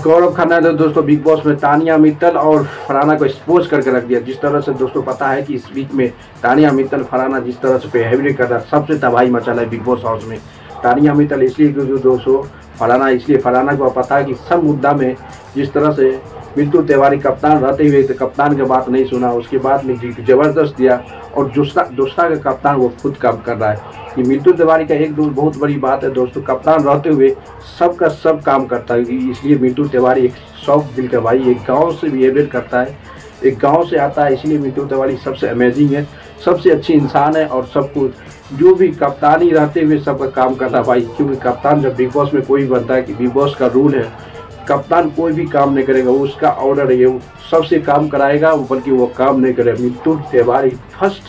गौरव खन्ना ने दोस्तों big boss में तानिया मित्तल और फरहाना को एक्सपोज करके रख दिया। जिस तरह से दोस्तों पता है कि इस वीक में तानिया मित्तल फरहाना जिस तरह से बिहेवियर कर रहा है, सबसे तबाही मचा है बिग बॉस हाउस में। तानिया मित्तल इसलिए क्योंकि दोस्तों फरहाना को पता है कि सब मुद्दा में जिस तरह से मिंटू तिवारी कप्तान रहते हुए तो कप्तान की बात नहीं सुना, उसके बाद में जबरदस्त दिया और दूसरा का कप्तान वो खुद काम कर रहा है। ये मिंटू तिवारी का एक बहुत बड़ी बात है दोस्तों, कप्तान रहते हुए सबका सब काम करता है। इसलिए मिंटू तिवारी एक सॉफ्ट दिल का भाई, एक गांव से बिहेवियर करता है, एक गांव से आता है, इसलिए मिंटू तिवारी सबसे अमेजिंग है, सबसे अच्छी इंसान है और सबको जो भी कप्तानी रहते हुए सबका काम करता है भाई। क्योंकि कप्तान जब बिग बॉस में कोई बनता है कि बिग बॉस का रूल है, कप्तान कोई भी काम नहीं करेगा, उसका ऑर्डर है, वो सबसे काम कराएगा, बल्कि वो काम नहीं करेगा। Mintu Tiwari first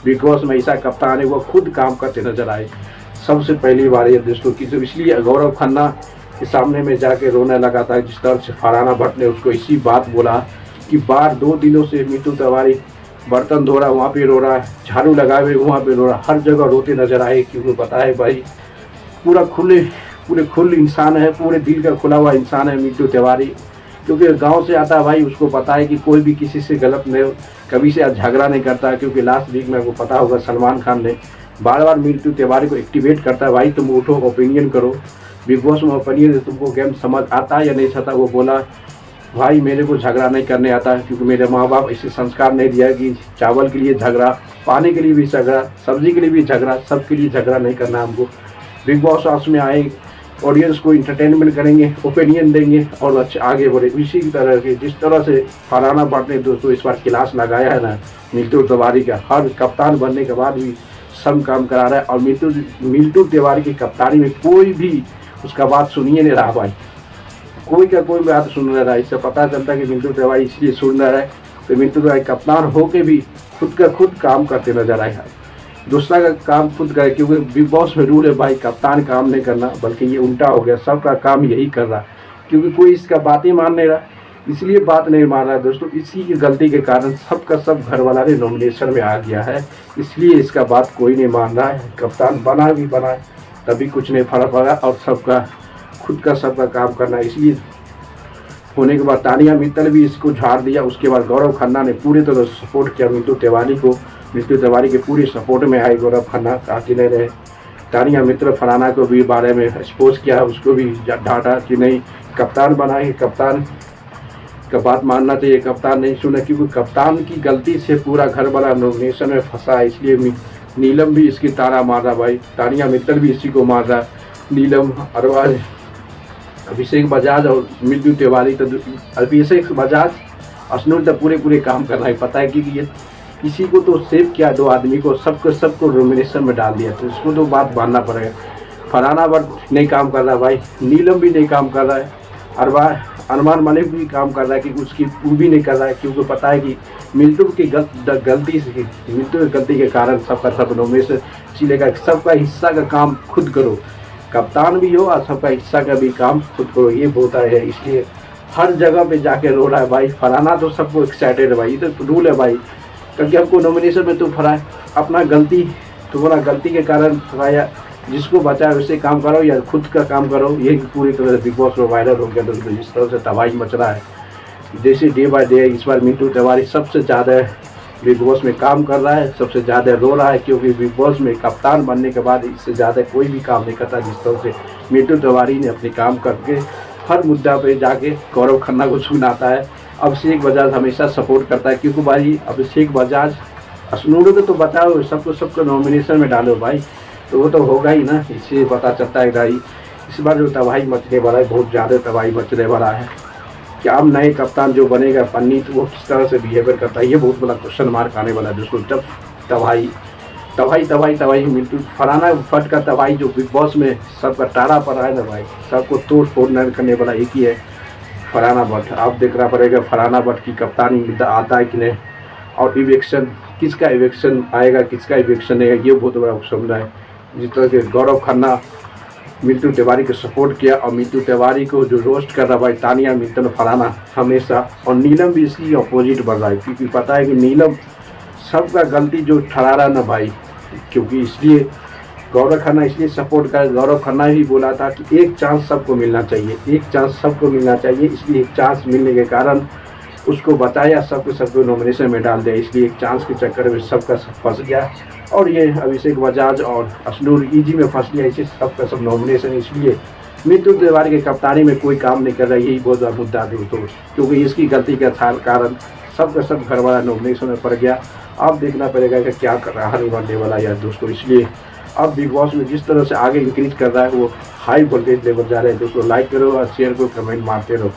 big boss में ऐसा कप्तान है, वो खुद काम करते नजर आए सबसे पहली बार ये दोस्तों की। तो इसलिए गौरव खन्ना के सामने में जाके रोने लगा था। जिस तरह से फरहाना भट्ट ने उसको इसी बात बोला कि बाहर 2 दिनों से मिंटू तिवारी बर्तन धो रहा, वहाँ पे रो रहा है, झाड़ू लगाए हुए वहाँ पे रो रहा, हर जगह रोते नजर आए। क्योंकि पता है भाई पूरे खुले इंसान है, पूरे दिल का खुला हुआ इंसान है मिंटू तिवारी। क्योंकि गांव से आता है भाई, उसको पता है कि कोई भी किसी से गलत नहीं, कभी से झगड़ा नहीं करता। क्योंकि लास्ट वीक में आपको पता होगा सलमान खान ने बार बार मिंटू तिवारी को एक्टिवेट करता है, भाई तुम उठो ओपिनियन करो, बिग बॉस में ओपिनियन तुमको गेम समझ आता है या नहीं आता। वो बोला भाई मेरे को झगड़ा नहीं करने आता है, क्योंकि मेरे माँ बाप ऐसे संस्कार नहीं दिया कि चावल के लिए झगड़ा, पानी के लिए भी झगड़ा, सब्जी के लिए भी झगड़ा, सबके लिए झगड़ा नहीं करना हमको। बिग बॉस हाउस में आए, ऑडियंस को इंटरटेनमेंट करेंगे, ओपिनियन देंगे और अच्छे आगे बढ़े। इसी तरह के जिस तरह से फरहाना भट्ट ने दोस्तों इस बार क्लास लगाया है ना मिंटू तिवारी का, हर कप्तान बनने के बाद भी सब काम करा रहा है। और मिंटू तिवारी की कप्तानी में कोई भी उसका बात सुनिए नहीं रहा भाई, कोई बात सुन नहीं रहा। इससे पता चलता है कि मिंटू तिवारी इसलिए सुन रहा है तो मिंटू तिवारी कप्तान होके भी खुद काम करते नजर आए, दूसरा का काम खुद करे। क्योंकि बिग बॉस में रूल है भाई कप्तान काम नहीं करना, बल्कि ये उल्टा हो गया, सबका काम यही कर रहा। क्योंकि कोई इसका बात ही मान नहीं रहा, इसलिए बात नहीं मान रहा है दोस्तों। इसी की गलती के कारण सबका सब घर वाला ने नॉमिनेशन में आ गया है, इसलिए इसका बात कोई नहीं मान रहा है। कप्तान बनाए तभी कुछ नहीं फर्क पड़ा और सबका सबका काम करना। इसलिए होने के बाद तानिया मित्तल भी इसको झाड़ दिया। उसके बाद गौरव खन्ना ने पूरी तरह सपोर्ट किया मिंटू तिवारी को, मिंटू तिवारी के पूरी सपोर्ट में आए गौरव खन्ना, ताकि नहीं रहे। तानिया मित्तल फरहाना को भी बारे में एक्सपोज किया, उसको भी डांटा कि नहीं कप्तान बनाए, कप्तान का बात मानना चाहिए, कप्तान नहीं सुना। क्योंकि कप्तान की गलती से पूरा घर वाला नॉमिनेशन में फंसा, इसलिए नीलम भी इसकी ताना मार रहा भाई, तानिया मित्तल भी इसी को मार रहा, नीलम अरवाज, अभिषेक बजाज और मिंटू तिवारी। तो अभिषेक बजाज अश्नुर तो पूरे काम कर रहा है, पता है कि ये किसी को तो सेव किया 2 आदमी को, सबको नॉमिनेशन में डाल दिया, तो इसको तो बात मानना पड़ेगा। फरहाना भट्ट नहीं काम कर रहा है भाई, नीलम भी नहीं काम कर रहा है, अरमान मलिक भी काम कर रहा है कि उसकी वो भी नहीं कर रहा है। क्योंकि पता है कि मिंटू की गलती के कारण सबका सब नॉमिनेशन चिलेगा। सबका हिस्सा का काम खुद करो, कप्तान भी हो और सबका हिस्सा का भी काम खुद करो, ये होता है। इसलिए हर जगह पे जाके रो रहा है भाई। फरहाना तो सबको एक्साइटेड है भाई, ये तो रूल है भाई, क्योंकि हमको नॉमिनेशन में तुम फराए, तुम्हारा गलती के कारण फराया, जिसको बचाए उससे काम करो या खुद का काम करो। ये पूरी तरह से बिग बॉस में वायरल हो गया दोस्तों। जिस तरह से तबाही मच रहा है, जैसे डे बाय डे इस बार मिंटू तिवारी सबसे ज़्यादा बिग बॉस में काम कर रहा है, सबसे ज़्यादा रो रहा है। क्योंकि बिग बॉस में कप्तान बनने के बाद इससे ज़्यादा कोई भी काम नहीं करता। जिस तरह से मिंटू तिवारी ने अपने काम करके हर मुद्दा पे जाके गौरव खन्ना को सुनाता है। अभिषेक बजाज हमेशा सपोर्ट करता है, क्योंकि भाई अभिषेक बजाज अश्नुर को तो बचाओ, सबको नॉमिनेशन में डालो भाई, तो वो तो होगा ही ना। इससे पता चलता है भाई इस बार जो तबाही मचने वाला है, बहुत ज़्यादा तबाही मचने वाला है। क्या अब नए कप्तान जो बनेगा पन्नी, तो वो किस तरह से बिहेवियर करता है, ये बहुत बड़ा क्वेश्चन मार्क आने वाला है दोस्तों। जब तबाही मिंटू फरहाना भट्ट का तबाही जो बिग बॉस में सबका टाड़ा पड़ा है ना भाई, सबको तोड़ फोड़ न करने वाला एक ही है फरहाना भट्ट। आप देखना पड़ेगा फरहाना भट्ट की कप्तानी मुद्दा आता है कि नहीं, और इवेक्शन किसका इवेक्शन आएगा, किसका इवेक्शन आएगा, ये बहुत बड़ा समझा है। जिस तरह के गौरव खन्ना मिंटू तिवारी को सपोर्ट किया और मिंटू तिवारी को जो रोस्ट कर रहा भाई तानिया मित्तल फरहाना हमेशा, और नीलम भी इसकी अपोजिट बढ़ रहा है। क्योंकि पता है कि नीलम सबका गलती जो ठहरा रहा ना भाई, क्योंकि इसलिए गौरव खन्ना इसलिए सपोर्ट कर, गौरव खन्ना भी बोला था कि एक चांस सबको मिलना चाहिए, एक चांस सबको मिलना चाहिए, इसलिए एक चांस मिलने के कारण उसको बताया, सबको नॉमिनेशन में डाल दिया। इसलिए एक चांस के चक्कर में सबका सब फंस गया और ये अभिषेक बजाज और अशनूर इजी में फंस गया, इसे सबका सब नॉमिनेशन। इसलिए मिथुन तिवारी के कप्तानी में कोई काम नहीं कर रहा, यही बहुत बड़ा मुद्दा दोस्तों, क्योंकि इसकी गलती के कारण सबका सब घर वाला नॉमिनेशन में पड़ गया। अब देखना पड़ेगा कि क्या कर रहा है बनने वाला यार दोस्तों। इसलिए अब बिग बॉस में जिस तरह से आगे इंक्रीज कर रहा है वो हाई वोल्टेज लेवल जा रहे हैं दोस्तों। लाइक करो और शेयर करो, कमेंट मारते रहो।